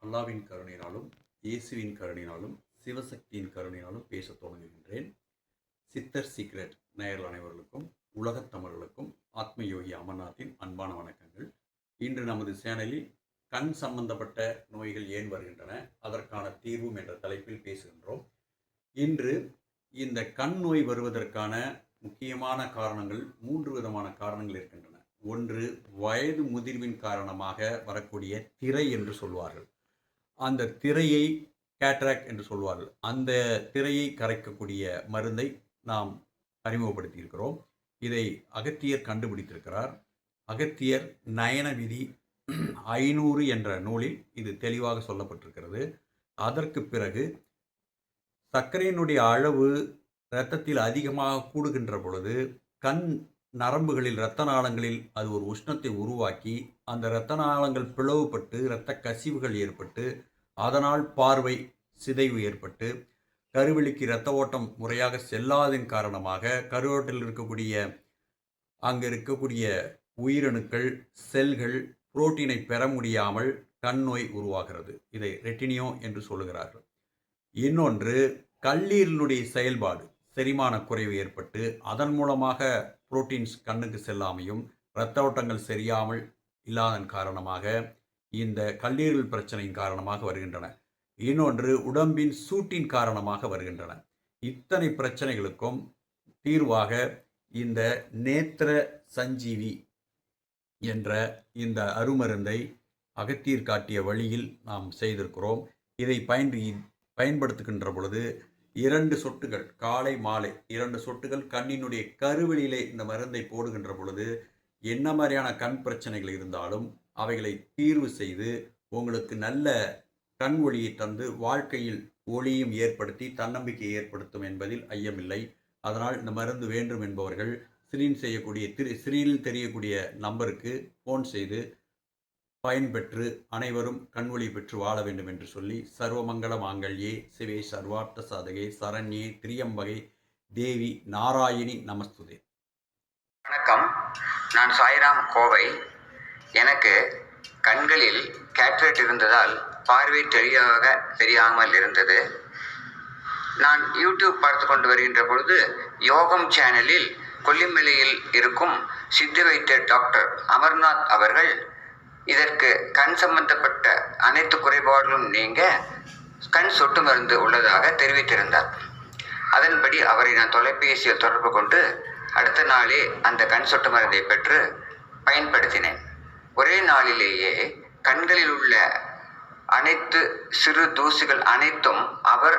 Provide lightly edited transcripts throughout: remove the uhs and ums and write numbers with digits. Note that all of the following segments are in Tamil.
அல்லாவின் கருணையினாலும் இயேசுவின் கருணையினாலும் சிவசக்தியின் கருணையினாலும் பேசத் தொடங்குகின்றேன். சித்தர் சீக்ரெட் நேயர்கள் அனைவர்களுக்கும் உலகத் தமிழர்களுக்கும் ஆத்ம யோகி அமர்நாத்தின் அன்பான வணக்கங்கள். இன்று நமது சேனலில் கண் சம்பந்தப்பட்ட நோய்கள் ஏன் வருகின்றன, அதற்கான தீர்வும் என்ற தலைப்பில் பேசுகின்றோம். இன்று இந்த கண் நோய் வருவதற்கான முக்கியமான காரணங்கள் 3 விதமான காரணங்கள் இருக்கின்றன. ஒன்று, வயது முதிர்வின் காரணமாக வரக்கூடிய திரை என்று சொல்வார்கள். அந்த திரையை கேட்ராக்ட் என்று சொல்வார்கள். அந்த திரையை கரைக்கக்கூடிய மருந்தை நாம் அறிமுகப்படுத்தியிருக்கிறோம். இதை அகத்தியர் கண்டுபிடித்திருக்கிறார். அகத்தியர் நயன விதி 500 என்ற நூலில் இது தெளிவாக சொல்லப்பட்டிருக்கிறது. அதற்கு பிறகு சர்க்கரையினுடைய அளவு இரத்தத்தில் அதிகமாக கூடுகின்ற பொழுது கண் நரம்புகளில் இரத்த நாளங்களில் அது ஒரு உஷ்ணத்தை உருவாக்கி அந்த இரத்த நாளங்கள் பிளவுபட்டு இரத்த கசிவுகள் ஏற்பட்டு அதனால் பார்வை சிதைவு ஏற்பட்டு கருவெளிக்கு இரத்த ஓட்டம் முறையாக செல்லாதன் காரணமாக கருவட்டில் இருக்கக்கூடிய அங்கே இருக்கக்கூடிய உயிரணுக்கள் செல்கள் புரோட்டீனை பெற முடியாமல் கண் நோய் உருவாகிறது. இதை ரெட்டினியோ என்று சொல்லுகிறார்கள். இன்னொன்று, கல்லீரலுடைய செயல்பாடு செரிமான குறைவு ஏற்பட்டு அதன் மூலமாக புரோட்டீன்ஸ் கண்ணுக்கு செல்லாமையும் இரத்த ஓட்டங்கள் சரியாமல் இல்லாதன் காரணமாக இந்த கல்லீரல் பிரச்சனையின் காரணமாக வருகின்றன. இன்னொன்று, உடம்பின் சூட்டின் காரணமாக வருகின்றன. இத்தனை பிரச்சனைகளுக்கும் தீர்வாக இந்த நேத்திர சஞ்சீவி என்ற இந்த அருமருந்தை அகத்தியர் காட்டிய வழியில் நாம் செய்திருக்கிறோம். இதை பயன்படுத்துகின்ற பொழுது 2 சொட்டுகள் காலை மாலை 2 சொட்டுகள் கண்ணினுடைய கருவெளியிலே இந்த மருந்தை போடுகின்ற பொழுது என்ன மாதிரியான கண் பிரச்சனைகள் இருந்தாலும் அவைகளை தீர்வு செய்து உங்களுக்கு நல்ல கண் ஒளியை தந்து வாழ்க்கையில் ஒளியும் ஏற்படுத்தி தன்னம்பிக்கையை ஏற்படுத்தும் என்பதில் ஐயமில்லை. அதனால் இந்த மருந்து வேண்டும் என்பவர்கள் ஸ்க்ரீனில் தெரியக்கூடிய நம்பருக்கு ஃபோன் செய்து பயன்பெற்று அனைவரும் கண்வொளி பெற்று வாழ வேண்டும் என்று சொல்லி சர்வமங்கள மாங்கல்யே சிவே சர்வார்த்த சாதகே சரண்யே திரியம்பகை தேவி நாராயணி நமஸ்துதே. வணக்கம், நான் சாய்ராம், கோவை. எனக்கு கண்களில் கேட்ராக்ட் இருந்ததால் பார்வை தெரியாமல் இருந்தது. நான் யூடியூப் பார்த்து கொண்டு வருகின்ற பொழுது யோகம் சேனலில் கொல்லிமலையில் இருக்கும் சித்த வைத்தியர் டாக்டர் அமர்நாத் அவர்கள் இதற்கு கண் சம்பந்தப்பட்ட அனைத்து குறைபாடுகளும் நீங்க கண் சொட்டு மருந்து உள்ளதாக தெரிவித்திருந்தார். அதன்படி அவரை நான் தொலைபேசியில் தொடர்பு கொண்டு அடுத்த நாளே அந்த கண் சொட்டு மருந்தை பெற்று பயன்படுத்தினேன். ஒரே நாளிலேயே கண்களில் உள்ள அனைத்து சிறு தூசிகள் அனைத்தும் அவர்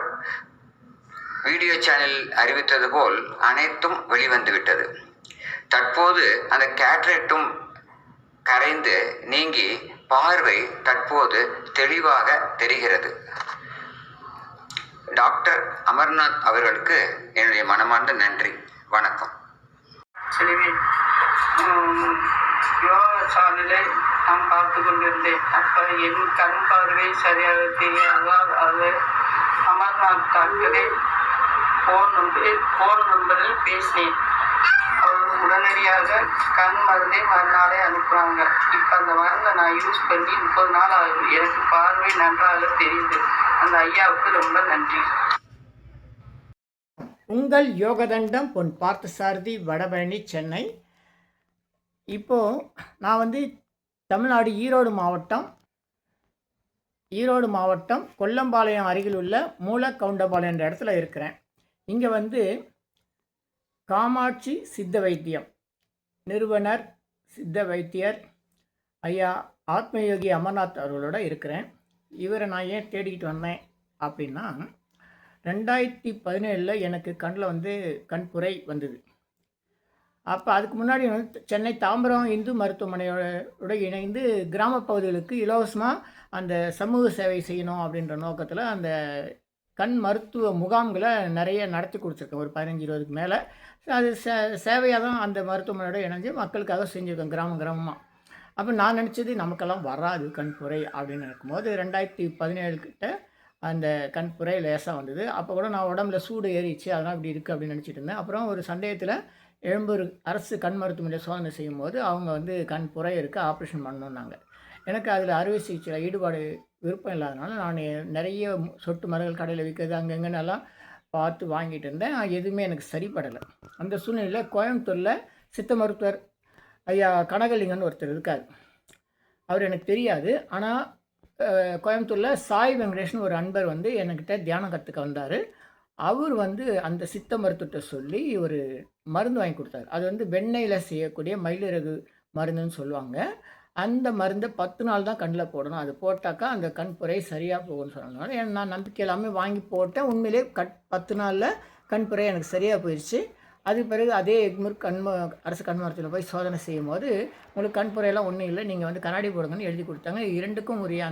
வீடியோ சேனலில் அறிவித்தது போல் அனைத்தும் வெளிவந்துவிட்டது. தற்போது அந்த கேட்ராக்டும் கரைந்து நீங்கி பார்வை தற்போது தெளிவாக தெரிகிறது. டாக்டர் அமர்நாத் அவர்களுக்கு என்னுடைய மனமார்ந்த நன்றி. வணக்கம். யோகா சாலையை நான் பார்த்து கொண்டிருந்தேன். அப்போ என் கண் பார்வை சரியாக தெரியாதால் அது அமர்நாத் டாக்டரை ஃபோன் நம்பரில் பேசினேன். அவர் உடனடியாக கண் மருந்தை மறுநாளே அனுப்புகிறாங்க. இப்போ அந்த மருந்தை நான் யூஸ் பண்ணி 30 நாள் ஆகுது. எனக்கு பார்வை நன்றாக தெரியுது. அந்த ஐயாவுக்கு ரொம்ப நன்றி. உங்கள் யோகதண்டம் பொன் பார்த்தசாரதி, வடபழனி, சென்னை. இப்போது நான் தமிழ்நாடு ஈரோடு மாவட்டம் கொல்லம்பாளையம் அருகில் உள்ள மூலக்கவுண்டபாளையம் என்ற இடத்துல இருக்கிறேன். இங்கே காமாட்சி சித்த வைத்தியம் நிறுவனர் சித்த வைத்தியர் ஐயா ஆத்மயோகி அமர்நாத் அவர்களோட இருக்கிறேன். இவரை நான் ஏன் தேடிக்கிட்டு வந்தேன் அப்படின்னா, 2017 எனக்கு கண்ணில் கண்புரை வந்தது. அப்போ அதுக்கு முன்னாடி சென்னை தாம்பரம் இந்து மருத்துவமனையோட இணைந்து கிராம பகுதிகளுக்கு இலவசமாக அந்த சமூக சேவை செய்யணும் அப்படின்ற நோக்கத்தில் அந்த கண் மருத்துவ முகாம்களை நிறைய நடத்தி கொடுத்துருக்கேன். ஒரு 15-20க்கு மேலே அது சேவையாக தான் அந்த மருத்துவமனையோட இணைஞ்சு மக்களுக்காக செஞ்சுருக்கேன் கிராமமாக. அப்போ நான் நினச்சது நமக்கெல்லாம் வராது கண்புரை அப்படின்னு இருக்கும்போது 2017 கிட்ட அந்த கண்புரை லேசாக வந்தது. அப்போ கூட நான் உடம்புல சூடு ஏறிச்சு, அதெல்லாம் இப்படி இருக்குது அப்படின்னு நினச்சிட்டு இருந்தேன். அப்புறம் ஒரு சந்தேகத்தில் எழும்பூர் அரசு கண் மருத்துவமனையில் சோதனை செய்யும் போது அவங்க கண் புரை இருக்குது, ஆப்ரேஷன் பண்ணணுன்னாங்க. எனக்கு அதில் அறுவை சிகிச்சையில் ஈடுபாடு விருப்பம் இல்லாதனால நான் நிறைய சொட்டு மருந்துகள் கடையில் விற்கிறது அங்கங்கன்னெல்லாம் பார்த்து வாங்கிட்டு இருந்தேன். எதுவுமே எனக்கு சரிப்படலை. அந்த சூழ்நிலையில் கோயம்புத்தூரில் சித்த மருத்துவர் ஐயா கனகலிங்கன்னு ஒருத்தர் இருக்கார். அவர் எனக்கு தெரியாது. ஆனால் கோயம்புத்தூரில் சாய் வெங்கடேஷ்னு ஒரு அன்பர் வந்து என்கிட்ட தியானம் கற்றுக்க வந்தார். அவர் வந்து அந்த சித்த மருத்துவத்தை சொல்லி ஒரு மருந்து வாங்கி கொடுத்தாரு. அது வந்து வெண்ணெயில் செய்யக்கூடிய மயிலிறகு மருந்துன்னு சொல்லுவாங்க. அந்த மருந்தை 10 நாள் தான் கண்ணில் போடணும். அது போட்டாக்கா அந்த கண் புரை சரியாக போகும்னு சொன்னதுனால நான் நம்பிக்கை இல்லாமல் வாங்கி போட்டேன். உண்மையிலே 10 நாளில் கண் புரை எனக்கு சரியாக போயிடுச்சு. அதுக்கு பிறகு அதே எக்மூர் அரசு கண் மருத்துவத்தில் போய் சோதனை செய்யும் போது உங்களுக்கு கண் புரையெல்லாம் ஒன்றும் இல்லை, நீங்கள் வந்து கண்ணாடி போடுங்கன்னு எழுதி கொடுத்தாங்க. இரண்டுக்கும் உரிய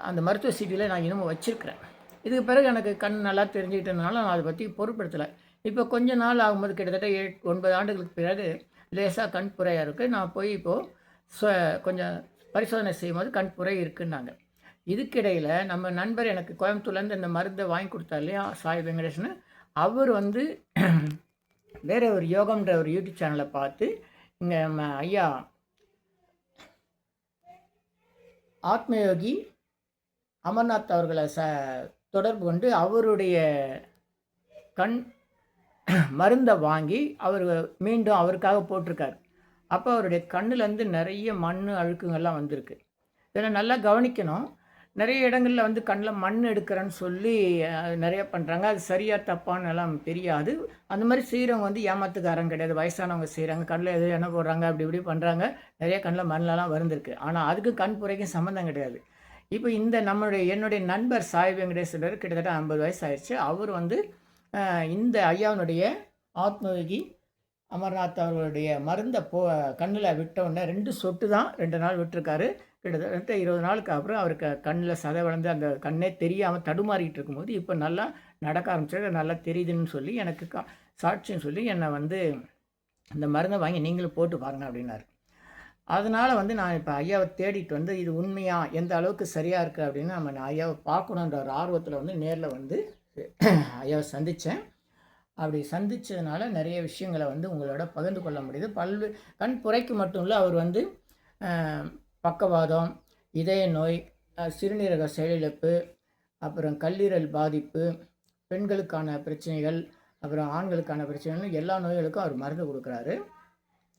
அந்த மருத்துவ சீட்டில் நான் இன்னமும் வச்சுருக்கிறேன். இதுக்கு பிறகு எனக்கு கண் நல்லா தெரிஞ்சுக்கிட்டதுனால நான் அதை பற்றி பொருட்படுத்தலை. இப்போ கொஞ்ச நாள் ஆகும்போது கிட்டத்தட்ட 9 ஆண்டுகளுக்கு பிறகு லேசாக கண் புரையாக இருக்குது. நான் போய் இப்போது கொஞ்சம் பரிசோதனை செய்யும்போது கண் புரை இருக்குன்னாங்க. இதுக்கிடையில் நம்ம நண்பர் எனக்கு கோயம்புத்தூர்லேருந்து இந்த மருந்தை வாங்கி கொடுத்தார் இல்லையா, சாய் வெங்கடேஷ்னு, அவர் வந்து வேறு ஒரு யோகம்ன்ற ஒரு யூடியூப் சேனலை பார்த்து இங்கே நம்ம ஐயா ஆத்மயோகி அமர்நாத் அவர்களை தொடர்பு கொண்டு அவருடைய கண் மருந்தை வாங்கி அவர் மீண்டும் அவருக்காக போட்டிருக்கார். அப்போ அவருடைய கண்ணுலேருந்து நிறைய மண் அழுக்குங்கள்லாம் வந்திருக்கு. இதில் நல்லா கவனிக்கணும். நிறைய இடங்களில் வந்து கண்ணில் மண் எடுக்கிறேன்னு சொல்லி நிறைய பண்ணுறாங்க. அது சரியாக தப்பான்னு எல்லாம் தெரியாது. அந்த மாதிரி செய்கிறவங்க வந்து ஏமாத்துக்காரங்க கிடையாது. வயசானவங்க செய்கிறாங்க, கண்ணில் எது என்ன போடுறாங்க, அப்படி இப்படி பண்ணுறாங்க. நிறைய கண்ணில் மண்ணெல்லாம் வந்திருக்கு. ஆனால் அதுக்கு கண் புரைக்கும் சம்மந்தம் கிடையாது. இப்போ என்னுடைய நண்பர் சாய் வெங்கடேஸ்வரர் கிட்டத்தட்ட 50 வயசு ஆயிடுச்சு. அவர் வந்து இந்த ஐயாவுடைய ஆத்மயோகி அமர்நாத் அவர்களுடைய மருந்தை கண்ணில் விட்டவுடனே 2 சொட்டு தான் 2 நாள் விட்டுருக்காரு. கிட்டத்தட்ட 20 நாளுக்கு அப்புறம் அவருக்கு கண்ணில் சதை வளர்ந்து அந்த கண்ணே தெரியாமல் தடுமாறிக்கிட்டு இருக்கும்போது இப்போ நல்லா நடக்க ஆரம்பிச்சு நல்லா தெரியுதுன்னு சொல்லி எனக்கு சாட்சின்னு சொல்லி என்னை வந்து அந்த மருந்தை வாங்கி நீங்களும் போட்டு பாருங்கள் அப்படின்னாரு. அதனால் வந்து நான் இப்போ ஐயாவை தேடிட்டு வந்து இது உண்மையாக எந்த அளவுக்கு சரியாக இருக்குது அப்படின்னு நம்ம ஐயாவை பார்க்கணுன்ற ஒரு ஆர்வத்தில் வந்து நேரில் வந்து ஐயாவை சந்தித்தேன். அப்படி சந்தித்ததுனால நிறைய விஷயங்களை வந்து உங்களோட பகிர்ந்து கொள்ள முடியுது. கண் புரைக்கு மட்டும் இல்லை, அவர் வந்து பக்கவாதம், இதய நோய், சிறுநீரக செயலிழப்பு, அப்புறம் கல்லீரல் பாதிப்பு, பெண்களுக்கான பிரச்சனைகள், அப்புறம் ஆண்களுக்கான பிரச்சனைகள், எல்லா நோய்களுக்கும் அவர் மருந்து கொடுக்குறாரு.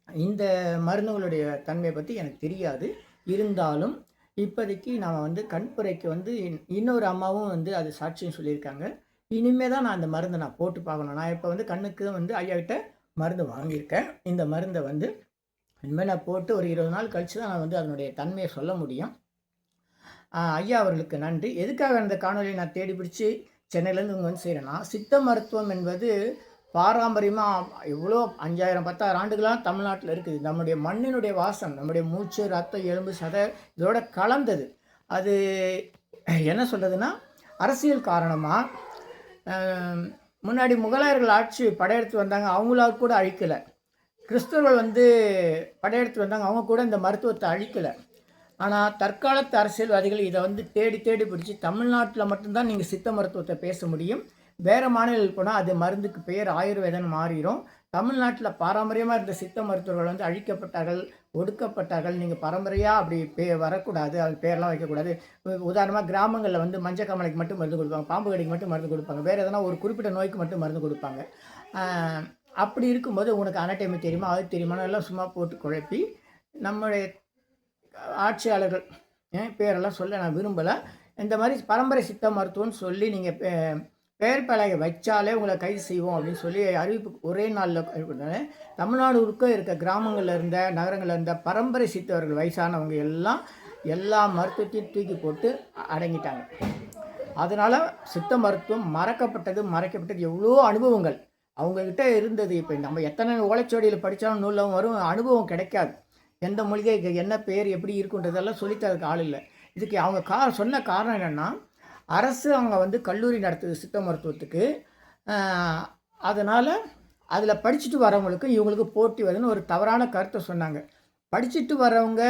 இந்த மருந்துகளுடைய தன்மையை பற்றி எனக்கு தெரியாது. இருந்தாலும் இப்போதைக்கு நாம் வந்து கண்புரைக்கு வந்து இன்னொரு அம்மாவும் வந்து அது சாட்சியம் சொல்லியிருக்காங்க. இனிமேல் தான் நான் அந்த மருந்தை நான் போட்டு பார்க்கணும். நான் இப்போ வந்து கண்ணுக்கு வந்து ஐயாக்கிட்ட மருந்து வாங்கியிருக்கேன். இந்த மருந்தை வந்து இனிமேல் நான் போட்டு ஒரு 20 நாள் கழித்து தான் நான் வந்து அதனுடைய தன்மையை சொல்ல முடியும். ஐயா அவர்களுக்கு நன்றி. எதுக்காக அந்த காணொலியை நான் தேடி பிடிச்சி சென்னையிலேருந்து இங்கே வந்து செய்கிறேன்னா, சித்த மருத்துவம் என்பது பாரம்பரியமாக எவ்வளோ 5000 10,000 ஆண்டுகளாக தமிழ்நாட்டில் இருக்குது. நம்முடைய மண்ணினுடைய வாசம், நம்முடைய மூச்சு, ரத்தம், எலும்பு, சதை இதோட கலந்தது. அது என்ன சொல்கிறதுனா, அரசியல் காரணமாக முன்னாடி முகலாயர்கள் ஆட்சி படையெடுத்து வந்தாங்க, அவங்களால கூட அழிக்கலை. கிறிஸ்தவர்கள் வந்து படையெடுத்து வந்தாங்க, அவங்க கூட இந்த மருத்துவத்தை அழிக்கலை. ஆனால் தற்காலத்து அரசியல்வாதிகள் இதை வந்து தேடி தேடி பிடிச்சி தமிழ்நாட்டில் மட்டும்தான் நீங்கள் சித்த மருத்துவத்தை பேச முடியும். வேறு மாநிலங்கள் போனால் அது மருந்துக்கு பெயர் ஆயுர்வேதம் மாறிடும். தமிழ்நாட்டில் பாரம்பரியமாக இருந்த சித்த மருத்துவர்கள் வந்து அழிக்கப்பட்டார்கள், ஒடுக்கப்பட்டார்கள். நீங்கள் பரம்பரையாக அப்படி வரக்கூடாது, அது பேரெலாம் வைக்கக்கூடாது. உதாரணமாக கிராமங்களில் வந்து மஞ்சக்காமலைக்கு மட்டும் மருந்து கொடுப்பாங்க, பாம்பு கடிக்கு மட்டும் மருந்து கொடுப்பாங்க, வேறு எதனா ஒரு குறிப்பிட்ட நோய்க்கு மட்டும் மருந்து கொடுப்பாங்க. அப்படி இருக்கும்போது உனக்கு அனட்டமி தெரியுமா, அது தெரியுமா எல்லாம் சும்மா போட்டு குழப்பி நம்முடைய ஆட்சியாளர்கள் பேரெல்லாம் சொல்ல நான் விரும்பலை. இந்த மாதிரி பரம்பரை சித்த மருத்துவம்னு சொல்லி நீங்கள் பெயர் பலகை வச்சாலே உங்களை கைது செய்வோம் அப்படின்னு சொல்லி அறிவிப்பு ஒரே நாளில் தமிழ்நாடு இருக்க கிராமங்களில் இருந்த நகரங்களில் இருந்த பரம்பரை சித்தவர்கள் வயசானவங்க எல்லா மருத்துவத்தையும் தூக்கி போட்டு அடங்கிட்டாங்க. அதனால் சித்த மருத்துவம் மறைக்கப்பட்டது எவ்வளோ அனுபவங்கள் அவங்கக்கிட்ட இருந்தது. இப்போ நம்ம எத்தனை ஓலைச்சுவடியில் படித்தாலும் நூலும் வரும், அனுபவம் கிடைக்காது. எந்த மூலிகைக்கு என்ன பேர் எப்படி இருக்குன்றதெல்லாம் சொல்லித்தரதுக்கு ஆள் இல்லை. இதுக்கு அவங்க சொன்ன காரணம் என்னென்னா, அரசு அவங்க வந்து கல்லூரி நடத்துது சித்த மருத்துவத்துக்கு. அதனால் அதில் படிச்சுட்டு வரவங்களுக்கும் இவங்களுக்கு போட்டி வருதுன்னு ஒரு தவறான கருத்தை சொன்னாங்க. படிச்சுட்டு வரவங்க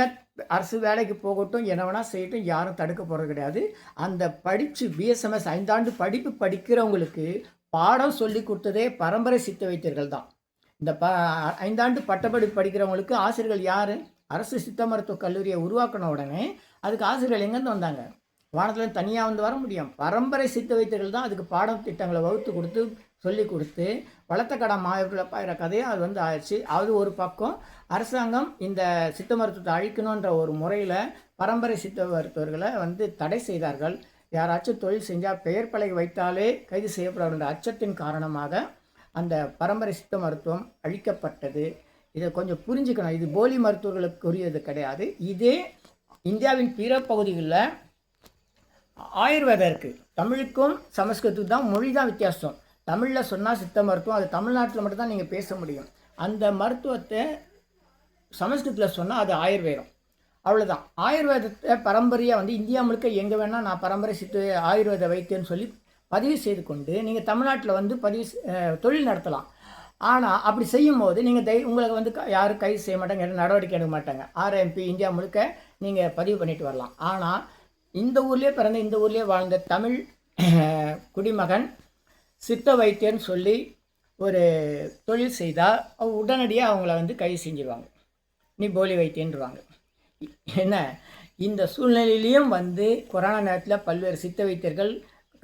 அரசு வேலைக்கு போகட்டும், என்ன வேணால் செய்யட்டும், யாரும் தடுக்க போகிறது கிடையாது. அந்த படித்து பிஎஸ்எம்எஸ் 5 ஆண்டு படிப்பு படிக்கிறவங்களுக்கு பாடம் சொல்லி கொடுத்ததே பரம்பரை சித்த வைத்தியர்கள் தான். இந்த 5 ஆண்டு பட்டப்படிப்பு படிக்கிறவங்களுக்கு ஆசிரியர்கள் யார்? அரசு சித்த மருத்துவக் கல்லூரியை உருவாக்கின உடனே அதுக்கு ஆசிரியர்கள் எங்கேருந்து வந்தாங்க? வானத்தில் தனியாக வந்து வர முடியும். பரம்பரை சித்த வைத்தியர்கள் தான் அதுக்கு பாடம் திட்டங்களை வகுத்து கொடுத்து சொல்லி கொடுத்து வளர்த்த கடை மாயக்குள்ள பாயிற கதையை அது வந்து ஆயிடுச்சு. அது ஒரு பக்கம். அரசாங்கம் இந்த சித்த மருத்துவத்தை அழிக்கணுன்ற ஒரு முறையில் பரம்பரை சித்த மருத்துவர்களை வந்து தடை செய்தார்கள். யாராச்சும் தொழில் செஞ்சால் பெயர் பலகை வைத்தாலே கைது செய்யப்படுகின்ற அச்சத்தின் காரணமாக அந்த பரம்பரை சித்த மருத்துவம் அழிக்கப்பட்டது. இதை கொஞ்சம் புரிஞ்சுக்கணும். இது போலி மருத்துவர்களுக்குரியது கிடையாது. இதே இந்தியாவின் பிற பகுதிகளில் ஆயுர்வேதம் இருக்குது. தமிழுக்கும் சமஸ்கிருதத்துக்கும் தான் மொழி தான் வித்தியாசம். தமிழில் சொன்னால் சித்த மருத்துவம், அது தமிழ்நாட்டில் மட்டும்தான் நீங்கள் பேச முடியும். அந்த மருத்துவத்தை சமஸ்கிருதத்தில் சொன்னால் அது ஆயுர்வேதம். அவ்வளோதான். ஆயுர்வேதத்தை பரம்பரையாக வந்து இந்தியா முழுக்க எங்கே வேணால் நான் பரம்பரை சித்த ஆயுர்வேத வைத்தியன்னு சொல்லி பதிவு செய்து கொண்டு நீங்கள் தமிழ்நாட்டில் வந்து தொழில் நடத்தலாம். ஆனால் அப்படி செய்யும் போது நீங்கள் உங்களுக்கு வந்து யாரும் கைது செய்ய மாட்டாங்க, நடவடிக்கை எடுக்க மாட்டாங்க. RMP இந்தியா முழுக்க நீங்கள் பதிவு பண்ணிட்டு வரலாம். ஆனால் இந்த ஊர்லேயே பிறந்த இந்த ஊர்லேயே வாழ்ந்த தமிழ் குடிமகன் சித்த வைத்தியன்னு சொல்லி ஒரு தொழில் செய்தால் உடனடியாக அவங்கள வந்து கைது செஞ்சிருவாங்க. நீ போலி வைத்தியன்றுவாங்க. என்ன இந்த சூழ்நிலையிலையும் வந்து கொரோனா நேரத்தில் பல்வேறு சித்த வைத்தியர்கள்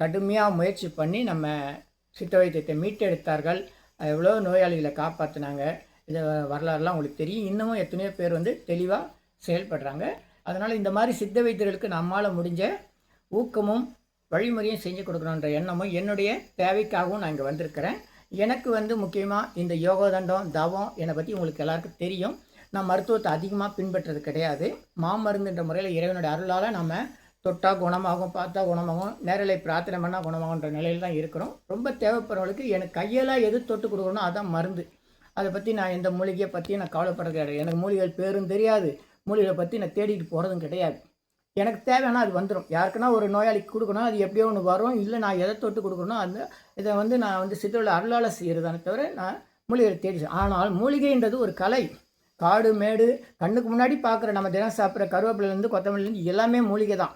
கடுமையாக முயற்சி பண்ணி நம்ம சித்த வைத்தியத்தை மீட்டெடுத்தார்கள். எவ்வளோ நோயாளிகளை காப்பாற்றினாங்க. இந்த வரலாறுலாம் உங்களுக்கு தெரியும். இன்னமும் எத்தனையோ பேர் வந்து தெளிவாக செயல்படுறாங்க. அதனால் இந்த மாதிரி சித்த வைத்தியர்களுக்கு நம்மால் முடிஞ்ச ஊக்கமும் வழிமுறையும் செஞ்சு கொடுக்கணுன்ற எண்ணமும் என்னுடைய தேவைக்காகவும் நான் இங்கே வந்திருக்கிறேன். எனக்கு வந்து முக்கியமாக இந்த யோகதண்டம் தவம் என்னை பற்றி உங்களுக்கு எல்லாருக்கும் தெரியும். நான் மருத்துவத்தை அதிகமாக பின்பற்றது கிடையாது. மாமருந்துன்ற முறையில் இறைவனுடைய அருளால் நம்ம தொட்டால் குணமாகும், பார்த்தா குணமாகும், நேரலை பிரார்த்தனை பண்ணால் குணமாகுன்ற நிலையில் தான் இருக்கிறோம். ரொம்ப தேவைப்படுறவங்களுக்கு எனக்கு கையில் எது தொட்டு கொடுக்கணும் அதான் மருந்து. அதை பற்றி நான் எந்த மூலிகையை பற்றி நான் கவலைப்படுறது கிடையாது. எனக்கு மூலிகைகள் பேரும் தெரியாது, மூலிகையை பற்றி நான் தேடிட்டு போகிறதும் கிடையாது. எனக்கு தேவைன்னா அது வந்துடும். யாருக்குன்னா ஒரு நோயாளிக்கு கொடுக்கணும், அது எப்படியோ ஒன்று வரும். இல்லை நான் எதை தொட்டு கொடுக்கணும் அந்த இதை வந்து நான் வந்து சித்தரோட அருளால் செய்கிறதானே தவிர நான் மூலிகையை தேடி. ஆனால் மூலிகைன்றது ஒரு கலை. காடு மேடு கண்ணுக்கு முன்னாடி பார்க்குற நம்ம தினம் சாப்பிட்ற கருவேப்பிலேருந்து கொத்தமல்லிலேருந்து எல்லாமே மூலிகை தான்.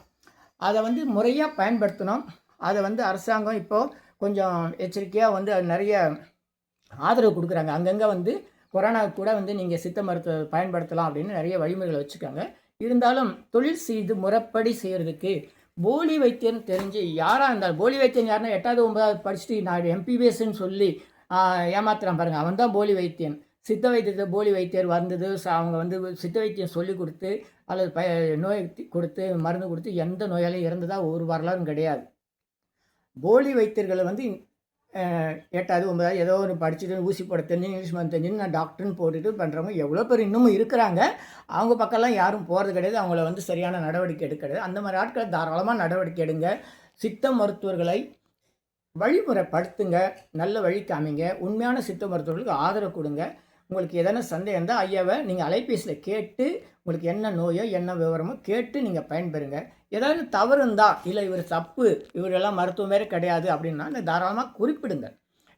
அதை வந்து முறையாக பயன்படுத்தணும். அதை வந்து அரசாங்கம் இப்போது கொஞ்சம் எச்சரிக்கையாக வந்து அது நிறைய ஆதரவு கொடுக்குறாங்க. அங்கங்கே வந்து கொரோனாவுக்கு கூட வந்து நீங்கள் சித்த மருத்துவ பயன்படுத்தலாம் அப்படின்னு நிறைய வழிமுறைகளை வச்சுருக்காங்க. இருந்தாலும் தொழில் செய்து முறைப்படி செய்கிறதுக்கு போலி வைத்தியன்னு தெரிஞ்சு யாராக இருந்தாலும், போலி வைத்தியன் யாருன்னா 8வது 9வது படிச்சுட்டு நான் MPBSன்னு சொல்லி ஏமாத்துறான் பாருங்கள், அவன் தான் போலி வைத்தியன். சித்த வைத்தியத்தை போலி வைத்தியர் வந்தது அவங்க வந்து சித்த வைத்தியம் சொல்லி கொடுத்து அல்லது நோய் கொடுத்து மருந்து கொடுத்து எந்த நோயாலையும் இறந்ததாக ஒரு வரலாறும் கிடையாது. போலி வைத்தியர்களை வந்து 8வது 9வது ஏதோ ஒரு படிச்சுட்டு ஊசி போட தெரிஞ்சு இங்கிலீஷ் மருந்து தெரிஞ்சுன்னு நான் டாக்டர்னு போட்டுட்டு பண்ணுறவங்க எவ்வளோ பேர் இன்னமும் இருக்கிறாங்க. அவங்க பக்கம்லாம் யாரும் போகிறது கிடையாது. அவங்கள வந்து சரியான நடவடிக்கை எடுக்கிறது. அந்த மாதிரி ஆட்களை தாராளமாக நடவடிக்கை எடுங்க. சித்த மருத்துவர்களை வழிமுறைப்படுத்துங்க, நல்ல வழி காமிங்க. உண்மையான சித்த மருத்துவர்களுக்கு ஆதரவு கொடுங்க. உங்களுக்கு எதனா சந்தேகம் இருந்தால் ஐயாவை நீங்கள் அலைபேசியில் கேட்டு உங்களுக்கு என்ன நோயோ என்ன விவரமோ கேட்டு நீங்கள் பயன்பெறுங்க. ஏதாவது தவறு இருந்தால் இல்லை இவர் தப்பு இவரெல்லாம் மருத்துவம் வேறு கிடையாது அப்படின்னா தாராளமாக குறிப்பிடுங்க.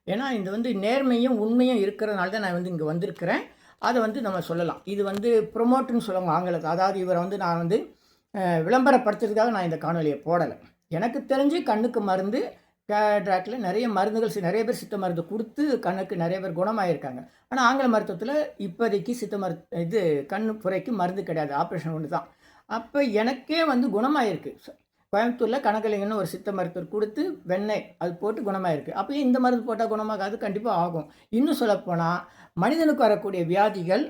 ஏன்னா இது வந்து நேர்மையும் உண்மையும் இருக்கிறதுனால தான் நான் வந்து இங்கே வந்திருக்கிறேன். அதை வந்து நம்ம சொல்லலாம். இது வந்து ப்ரொமோட்டுன்னு சொல்லுவாங்க ஆங்கிலத்தில். அதாவது இவரை வந்து நான் வந்து விளம்பரப்படுத்துறதுக்காக நான் இந்த காணொலியை போடலை. எனக்கு தெரிஞ்சு கண்ணுக்கு மருந்து கேட்ராக்டில் நிறைய மருந்துகள் நிறைய பேர் சித்த மருந்து கொடுத்து கண்ணுக்கு நிறைய பேர் குணமாயிருக்காங்க. ஆனால் ஆங்கில மருத்துவத்தில் இப்போதைக்கு சித்த கண் புரைக்கு மருந்து கிடையாது, ஆப்ரேஷன் ஒன்று தான். அப்போ எனக்கே வந்து குணமாயிருக்கு. கோயம்புத்தூரில் கனகலிங்கன்னு ஒரு சித்த மருத்துவர் கொடுத்து வெண்ணெய் அது போட்டு குணமாயிருக்கு. அப்போயே இந்த மருந்து போட்டால் குணமாகாது, கண்டிப்பாக ஆகும். இன்னும் சொல்லப்போனால் மனிதனுக்கு வரக்கூடிய வியாதிகள்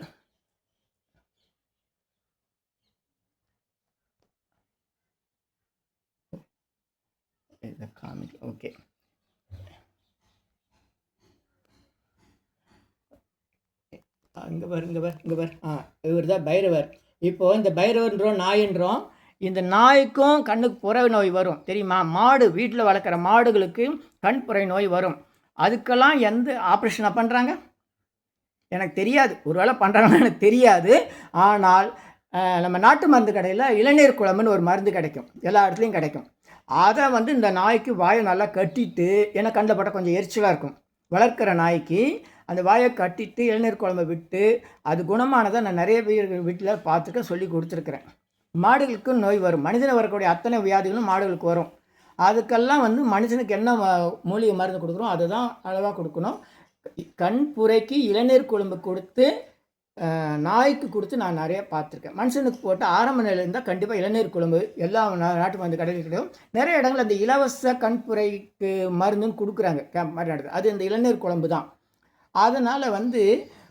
ஓகே இங்கே பார் இவர் தான் பைரவர். இப்போது இந்த பைரவர்ன்றோம் நாயின்றோம். இந்த நாய்க்கும் கண்ணுக்கு புற நோய் வரும் தெரியுமா? மாடு வீட்டில் வளர்க்குற மாடுகளுக்கு கண் புரை நோய் வரும். அதுக்கெல்லாம் எந்த ஆப்ரேஷனாக பண்ணுறாங்க எனக்கு தெரியாது. ஒரு வேளை பண்ணுறாங்கன்னு எனக்கு தெரியாது. ஆனால் நம்ம நாட்டு மருந்து கடையில் இளநீர் குழம்புன்னு ஒரு மருந்து கிடைக்கும், எல்லா இடத்துலையும் கிடைக்கும். அதை வந்து இந்த நாய்க்கு வாயை நல்லா கட்டிட்டு, ஏன்னா கண்ணில் பட்ட கொஞ்சம் எரிச்சலாக இருக்கும், வளர்க்குற நாய்க்கு அந்த வாயை கட்டிட்டு இளநீர் குழம்பை விட்டு அது குணமானதை நான் நிறைய பேர் வீட்டில் பார்த்துக்க சொல்லி கொடுத்துருக்குறேன். மாடுகளுக்கும் நோய் வரும். மனிதனை வரக்கூடிய அத்தனை வியாதிகளும் மாடுகளுக்கு வரும். அதுக்கெல்லாம் வந்து மனுஷனுக்கு என்ன மூலிகை மருந்து கொடுக்குறோம் அதை தான் அளவாக கொடுக்கணும். கண் புரைக்கு இளநீர் குழம்பு கொடுத்து நாய்க்கு கொடுத்து நான் நிறைய பார்த்துருக்கேன். மனுஷனுக்கு போட்டு ஆரம்ப நிலையில் இருந்தால் கண்டிப்பாக இளநீர் குழம்பு எல்லா நாட்டு மருந்து கடையில் கிடைக்கும். நிறைய இடங்கள் அந்த இலவச கண்புரைக்கு மருந்துன்னு கொடுக்குறாங்க கேம்ப் மாதிரி நடக்குது. அது இந்த இளநீர் குழம்பு தான். அதனால் வந்து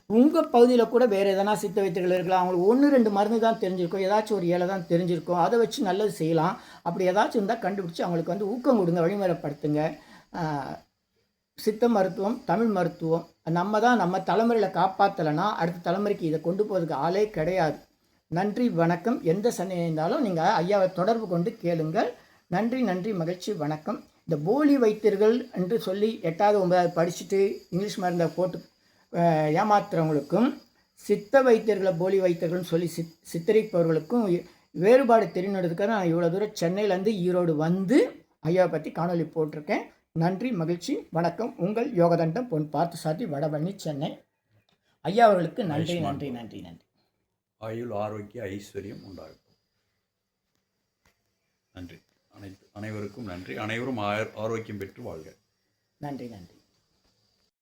உங்கள் பகுதியில் கூட வேறு எதனா சித்த வைத்தியர்கள் இருக்கலாம். அவங்களுக்கு 1, 2 மருந்து தான் தெரிஞ்சிருக்கும், ஏதாச்சும் ஒரு இலை தான் தெரிஞ்சிருக்கும். அதை வச்சு நல்லது செய்யலாம். அப்படி ஏதாச்சும் இருந்தால் கண்டுபிடிச்சி அவங்களுக்கு வந்து ஊக்கம் கொடுங்க, வழிமுறைப்படுத்துங்க. சித்த மருத்துவம், தமிழ் மருத்துவம் நம்ம தான் நம்ம தலைமுறையில் காப்பாற்றலைன்னா அடுத்த தலைமுறைக்கு இதை கொண்டு போகிறதுக்கு ஆளே கிடையாது. நன்றி, வணக்கம். எந்த சந்தேகம் இருந்தாலும் நீங்கள் ஐயாவை தொடர்பு கொண்டு கேளுங்கள். நன்றி, நன்றி, மகிழ்ச்சி, வணக்கம். இந்த போலி வைத்தியர்கள் என்று சொல்லி 8வது 9வது படிச்சுட்டு இங்கிலீஷ் மருந்தை போட்டு ஏமாத்துறவங்களுக்கும் சித்த வைத்தியர்களை போலி வைத்தியர்கள்னு சொல்லி சித்தரிப்பவர்களுக்கும் வேறுபாடு தெரியணுன்றதுக்காக நான் இவ்வளோ தூரம் சென்னையிலேருந்து ஈரோடு வந்து ஐயாவை பற்றி காணொலி போட்டிருக்கேன். நன்றி, மகிழ்ச்சி, வணக்கம். உங்கள் யோகதண்டம் பொன் பார்த்தசாரதி, வடபழனி, சென்னை. ஐயா அவர்களுக்கு நன்றி, நன்றி, நன்றி, நன்றி. ஆயுள், ஆரோக்கிய, ஐஸ்வர்யம் உண்டாகட்டும். நன்றி. அனைவருக்கும் நன்றி. அனைவரும் ஆரோக்கியம் பெற்று வாழ்க. நன்றி, நன்றி.